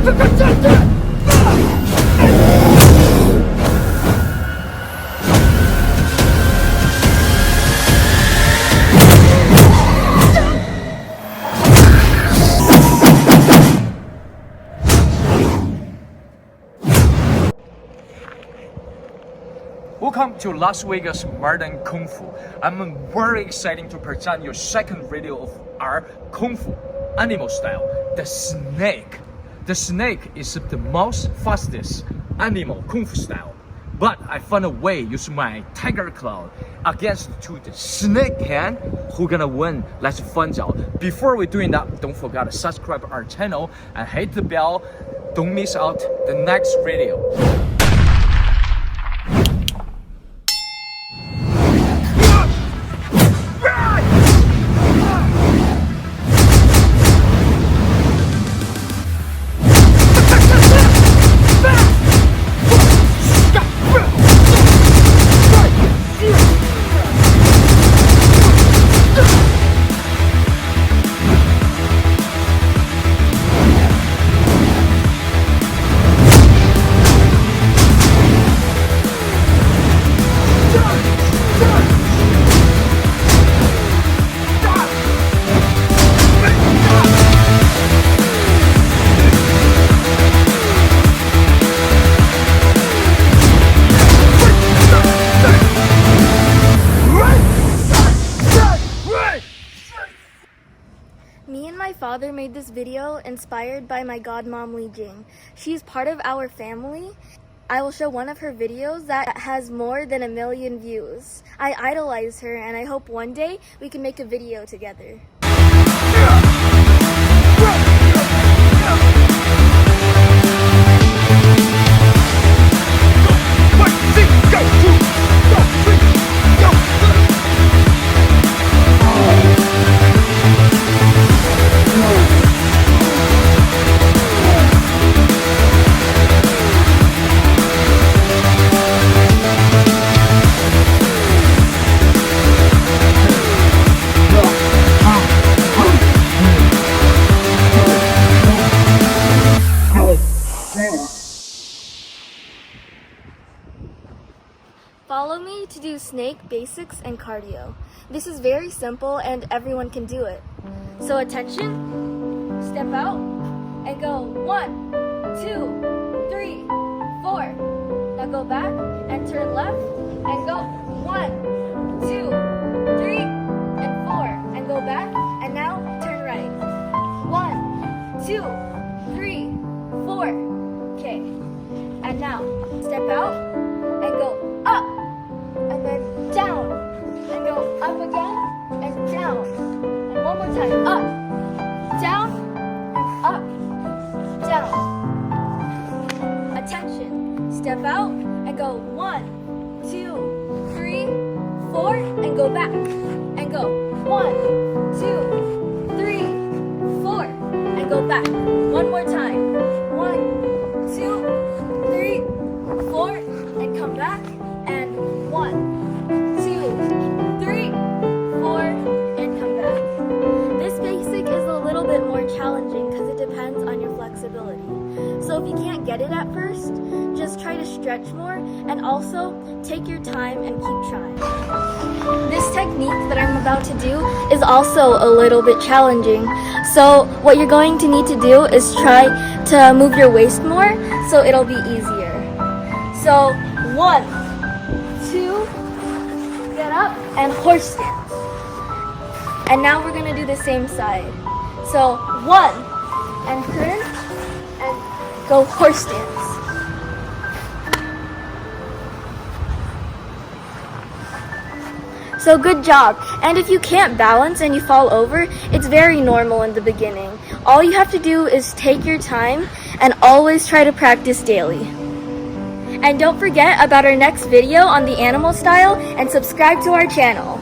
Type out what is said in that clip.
Welcome to Las Vegas Modern Kung Fu. I'm very excited to present your second video of our Kung Fu animal style, the snake. The snake is the most fastest animal Kung Fu style. But I found a way using my tiger claw against to the snake hand. Who gonna win? Let's find out. Before we doing that, don't forget to subscribe our channel and hit the bell. Don't miss out the next video. Me and my father made this video inspired by my godmom Li Jing. She's part of our family. I will show one of her videos that has more than 1 million views. I idolize her and I hope one day we can make a video together. Follow me to do snake basics and cardio. This is very simple and everyone can do it. So attention, step out and go 1, 2, 3, 4. Now go back and turn left and go 1, 2, 3, and 4. And go back and now turn right. 1, 2, 3, 4. Okay. And now step out and go up. And then down, and go up again, and down, and one more time, up, down, and up, down. Attention, step out, and go 1, 2, 3, 4, and go back, and go 1, 2, 3, 4, and go back, one more time, 1, 2, 3, 4, and come back, and 1, 2, 3, 4, and come back. This basic is a little bit more challenging because it depends on your flexibility. So if you can't get it at first, just try to stretch more and also take your time and keep trying. This technique that I'm about to do is also a little bit challenging. So what you're going to need to do is try to move your waist more so it'll be easier. So 1, 2, get up, and horse stance. And now we're gonna do the same side. So 1, and turn, and go horse stance. So good job. And if you can't balance and you fall over, it's very normal in the beginning. All you have to do is take your time and always try to practice daily. And don't forget about our next video on the animal style and subscribe to our channel.